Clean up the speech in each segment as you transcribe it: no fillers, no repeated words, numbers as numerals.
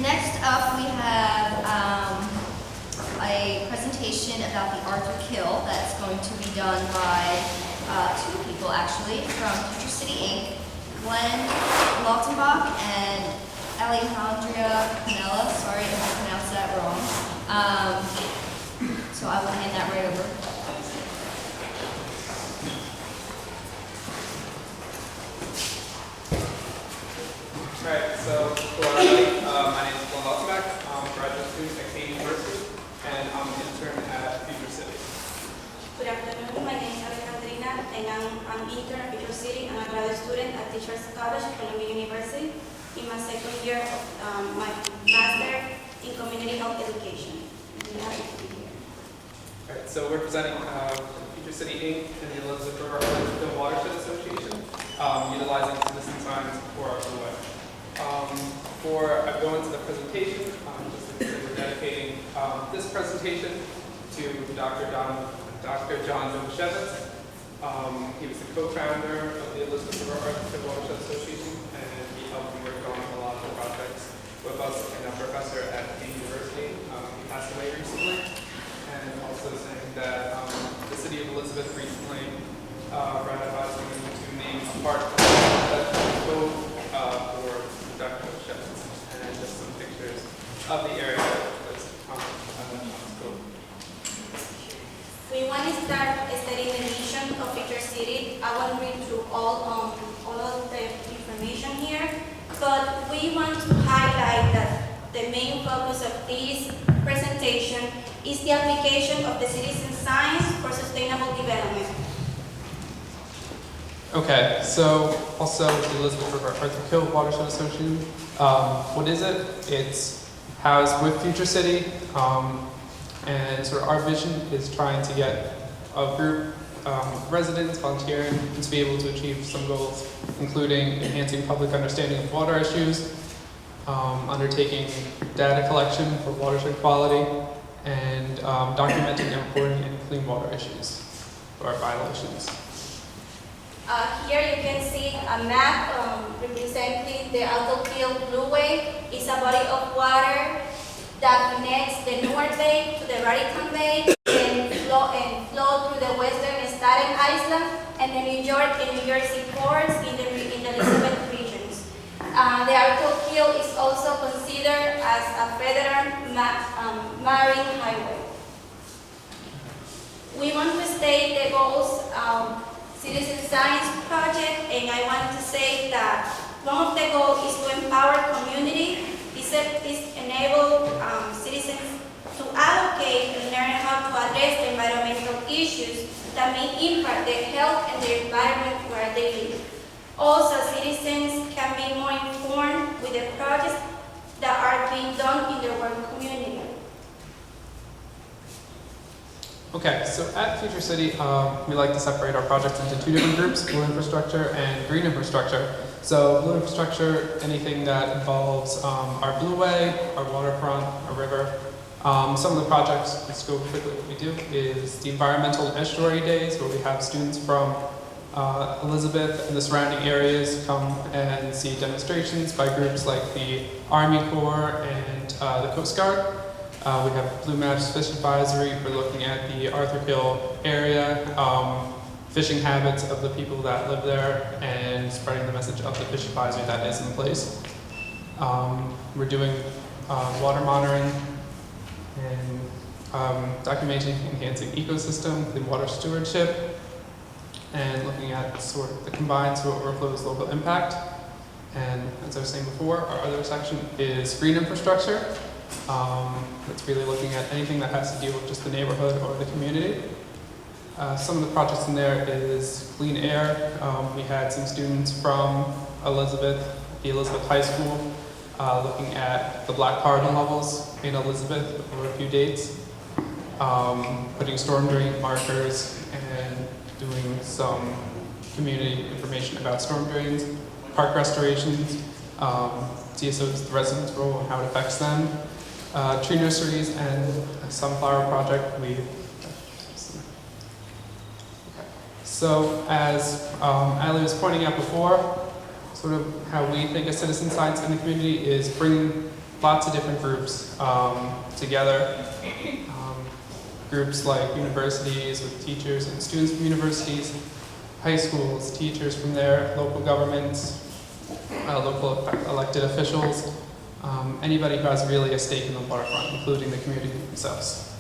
Next up, we have a presentation about the Arthur Kill that's going to be done by two people, actually, from Future City Inc., Glenn Lautenbach and Alejandra Canella. Sorry if I pronounced that wrong. So I will hand that right over. Alright, so hello everybody. My name is Glenn Lautenbach. I'm a graduate student at Kane University, and I'm an intern at Future City. Good afternoon, my name is Alejandrina, and I'm intern at Pier and a graduate student at Teachers College, Columbia University, in my second year of my Master in Community Health Education. I'm happy to be here. Alright, so we're presenting Future City Inc. and the Elizabeth River Arthur Watershed Association, utilizing citizen science for our blue way. Before I go into the presentation, just consider dedicating this presentation to Dr. John Domashevitz. He was the co-founder of the Elizabeth River Arthur Watershed Association, and he helped me work on a lot of the projects with us and a professor at the university. He passed away recently, and also saying that the city of Elizabeth recently ratified something to name a park for Dr. Domashevitz, and just some pictures of the area that's cool. We want to start studying the mission of Future City. I won't read through all of the information here, but we want to highlight that the main focus of this presentation is the application of the citizen science for sustainable development. Okay, so also the Elizabeth River Arthur Kill Watershed Association. What is it? It's housed with Future City, and sort of our vision is trying to get a group of residents volunteering to be able to achieve some goals, including enhancing public understanding of water issues, undertaking data collection for watershed quality, and documenting and reporting any clean water issues or violations. Here you can see a map representing the Alto-Kill Blue Way. It's a body of water that connects the Newark Bay to the Raritan Bay and flow through the western Staten Island and the New York and New Jersey ports in the Elizabeth regions. The Alto-Kill is also considered as a federal marine highway. We want to state the goals Citizen Science Project, and I want to say that one of the goals is to empower community. This enable citizens to allocate and learn how to address the environmental issues that may impact their health and the environment where they live. Also, citizens can be more informed with the projects that are being done in their work community. Okay, so at Future City, we like to separate our projects into two different groups, blue infrastructure and green infrastructure. So blue infrastructure, anything that involves our blue way, our waterfront, our river. Some of the projects, let's go quickly what we do, is the environmental estuary days, where we have students from Elizabeth and the surrounding areas come and see demonstrations by groups like the Army Corps and the Coast Guard. We have Blue Maps Fish Advisory. We're looking at the Arthur Kill area, fishing habits of the people that live there, and spreading the message of the fish advisory that is in place. We're doing water monitoring and documenting enhancing ecosystem, the water stewardship, and looking at sort of the combined sewer overflows local impact. And as I was saying before, our other section is green infrastructure. It's really looking at anything that has to do with just the neighborhood or the community. Some of the projects in there is clean air. We had some students from the Elizabeth High School, looking at the black carbon levels in Elizabeth over a few dates, putting storm drain markers and doing some community information about storm drains, park restorations, DSO's, the residents' role and how it affects them, tree nurseries, and a sunflower project. So as Ali was pointing out before, sort of how we think of citizen science in the community is bringing lots of different groups together. Groups like universities with teachers and students from universities, high schools, teachers from there, local governments, local elected officials, anybody who has really a stake in the waterfront, including the community themselves.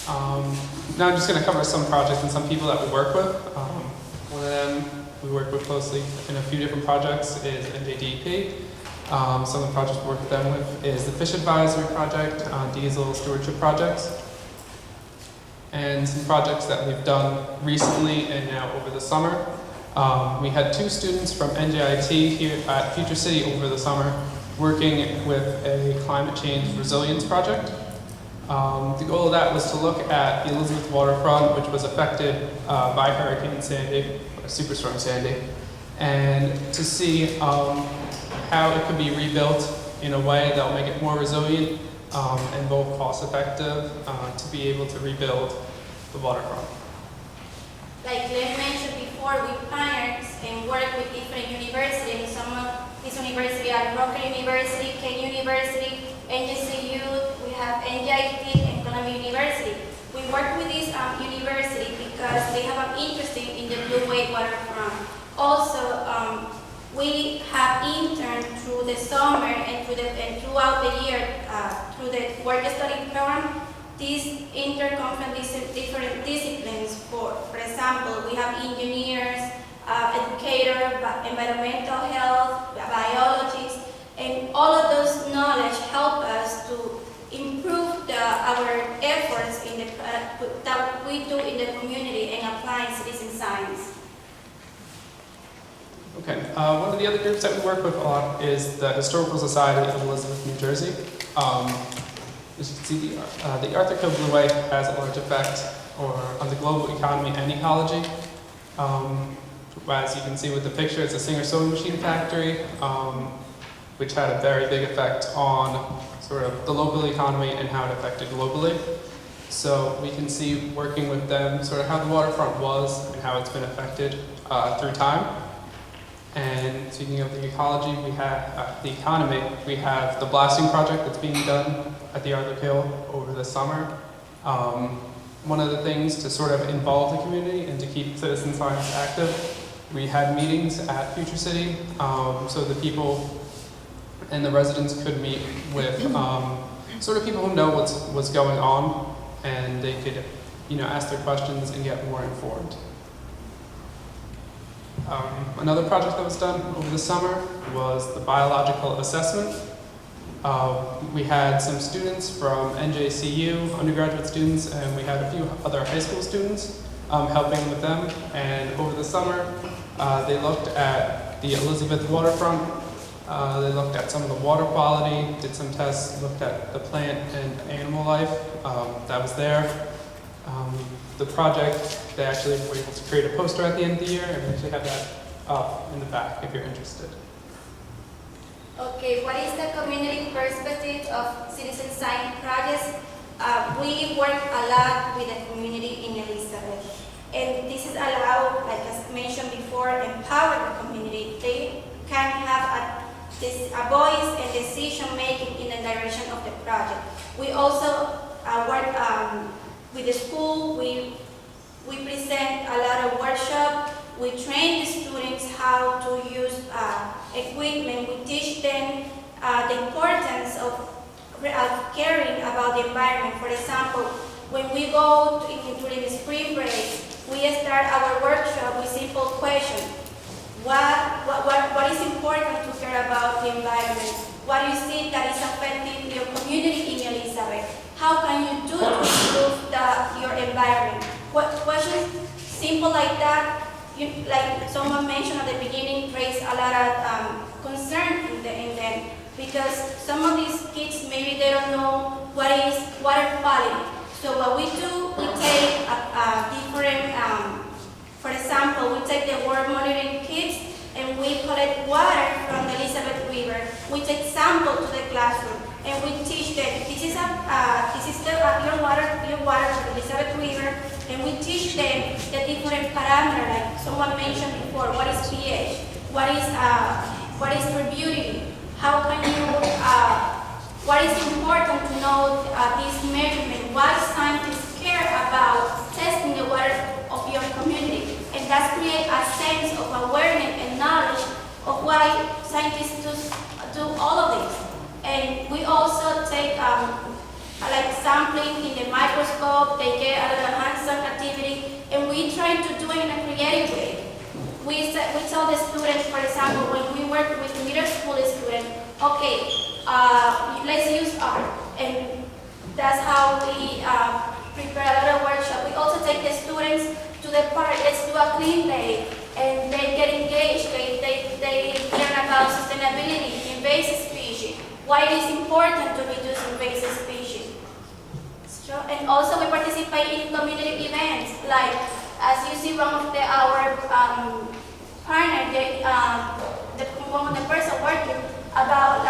Now I'm just going to cover some projects and some people that we work with. One of them we work with closely in a few different projects is NJDP. Some of the projects we work with them with is the Fish Advisory Project, diesel stewardship projects, and some projects that we've done recently and now over the summer. We had 2 students from NJIT here at Future City over the summer working with a climate change resilience project. The goal of that was to look at the Elizabeth waterfront, which was affected by Hurricane Sandy, or Superstorm Sandy, and to see how it could be rebuilt in a way that will make it more resilient and both cost effective to be able to rebuild the waterfront. Like Glenn mentioned before, we partnered and work with different universities. Some of these universities are Rocker University, Kent University, NJCU, we have NJIT and Columbia University. We work with this university because they have an interest in the Blue Wave waterfront. Also, we have interns through the summer and throughout the year through the work study program. These interns come from these different disciplines. For example, we have engineers, educators, environmental health, biologists, and all of those knowledge help us to improve our efforts in that we do in the community and applying citizen science. Okay, one of the other groups that we work with a lot is the Historical Society of Elizabeth, New Jersey. As you can see, the Arthur Kill Blue Wave has a large effect on the global economy and ecology. As you can see with the picture, it's a Singer sewing machine factory, which had a very big effect on sort of the local economy and how it affected globally. So we can see, working with them, sort of how the waterfront was and how it's been affected through time. And speaking of the ecology, we have the economy. We have the blasting project that's being done at the Arthur Kill over the summer. One of the things to sort of involve the community and to keep citizen science active, we had meetings at Future City, so the people and the residents could meet with sort of people who know what's going on, and they could, ask their questions and get more informed. Another project that was done over the summer was the biological assessment. We had some students from NJCU, undergraduate students, and we had a few other high school students helping with them. And over the summer, they looked at the Elizabeth waterfront. They looked at some of the water quality, did some tests, looked at the plant and animal life that was there. The project, they actually were able to create a poster at the end of the year, and we actually have that up in the back if you're interested. Okay, what is the community perspective of citizen science projects? We work a lot with the community in Elizabeth, and this is allowed, like as mentioned before, empower the community. They can have a voice and decision making in the direction of the project. We also work with the school. We present a lot of workshops. We train the students how to use equipment. We teach them the importance of caring about the environment. For example, when we go during the spring break, we start our workshop with simple questions. What is important to care about the environment? What do you see that is affecting your community in Elizabeth? How can you do to improve your environment? Questions simple like that, like someone mentioned at the beginning, raise a lot of concern in them, because some of these kids, maybe they don't know what is water quality. So what we do, we take a different, for example, we take the water monitoring kits and we collect water from the Elizabeth River. We take samples to the classroom and we teach them, this is your water from the Elizabeth River, and we teach them the different parameters, like someone mentioned before, what is pH, what is turbidity, how can you why it's important to know this measurement, why scientists care about testing the water of your community. And that creates a sense of awareness and knowledge of why scientists do all of this. And we also take like sampling in the microscope, they get a lot of hands-on activity, and we try to do it in a creative way. We tell the students, for example, when we work with middle school students, okay, let's use art, and that's how we prepare a lot of workshops. We also take the students to the park, let's do a clean day, and they get engaged, they learn about sustainability, invasive species, why it is important to reduce invasive species. And also we participate in community events, like as you see one of our partner, one of the person working about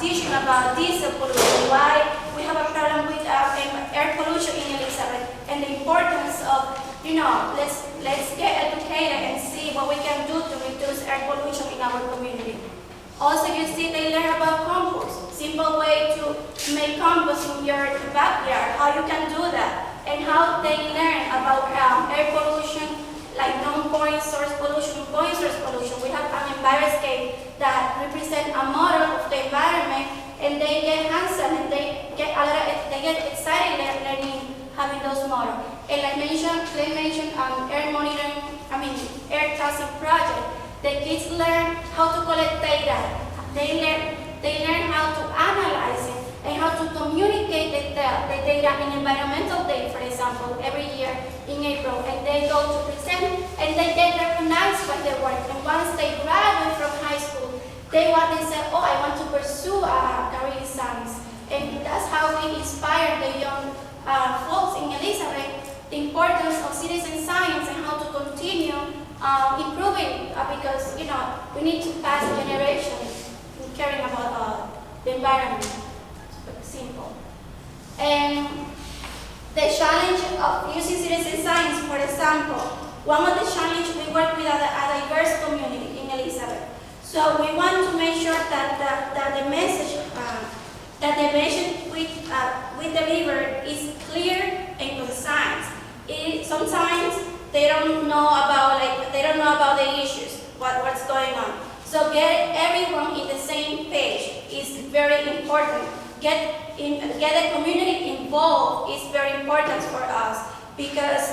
teaching about diesel pollution, why we have a problem with air pollution in Elizabeth, and the importance of, let's get educated and see what we can do to reduce air pollution in our community. Also, you see they learn about compost, simple way to make compost in your backyard, how you can do that, and how they learn about air pollution, like non-point source pollution, point source pollution. We have an enviroscape that represent a model of the environment, and they get hands-on and they get excited learning having those models. And like they mentioned air monitoring, air tracing project. The kids learn how to collect data. They learn how to analyze it and how to communicate the data in environmental day, for example, every year in April. And they go to present and they get recognized by their work. And once they graduate from high school, they say, oh, I want to pursue a career in science. And that's how we inspire the young folks in Elizabeth, the importance of citizen science and how to continue improving because, we need to pass generations caring about the environment. Simple. And the challenge of using citizen science, for example, one of the challenges we work with a diverse community in Elizabeth. So we want to make sure that the message we deliver is clear and concise. Sometimes they don't know about the issues, what's going on. So get everyone in the same page is very important. Get the community involved is very important for us because,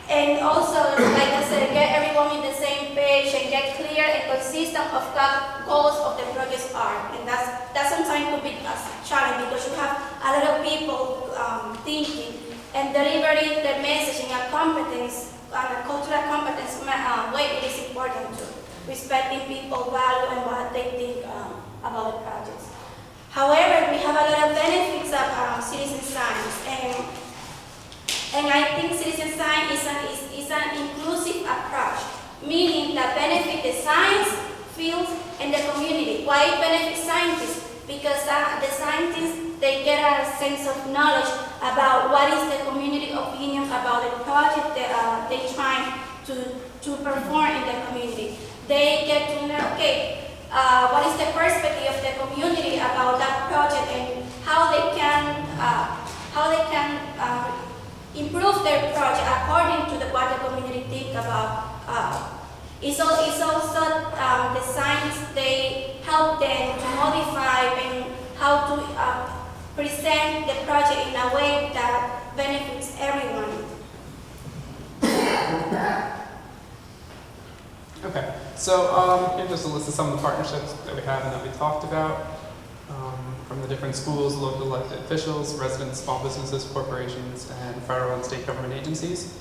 and also, like I said, get everyone in the same page and get clear and consistent of what goals of the projects are. And that sometimes could be a challenge because you have a lot of people thinking and delivering the message in a competence, a cultural competence way. It is important to respecting people's value and what they think about the projects. However, we have a lot of benefits of citizen science, and I think citizen science is an inclusive approach, meaning that benefit the science field and the community. Why it benefits scientists? Because the scientists, they get a sense of knowledge about what is the community opinion about the project that they trying to perform in the community. They get to know, okay, what is the perspective of the community about that project and how they can improve their project according to what the community think about. It's also the science, they help them to modify and how to present the project in a way that benefits everyone. Okay, so here's just a list of some of the partnerships that we have and that we talked about from the different schools, local elected officials, residents, small businesses, corporations, and federal and state government agencies.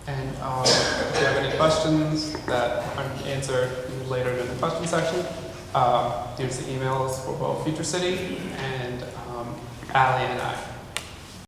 And if you have any questions that aren't answered later in the question section, here's the emails for both Future City and Allie and I.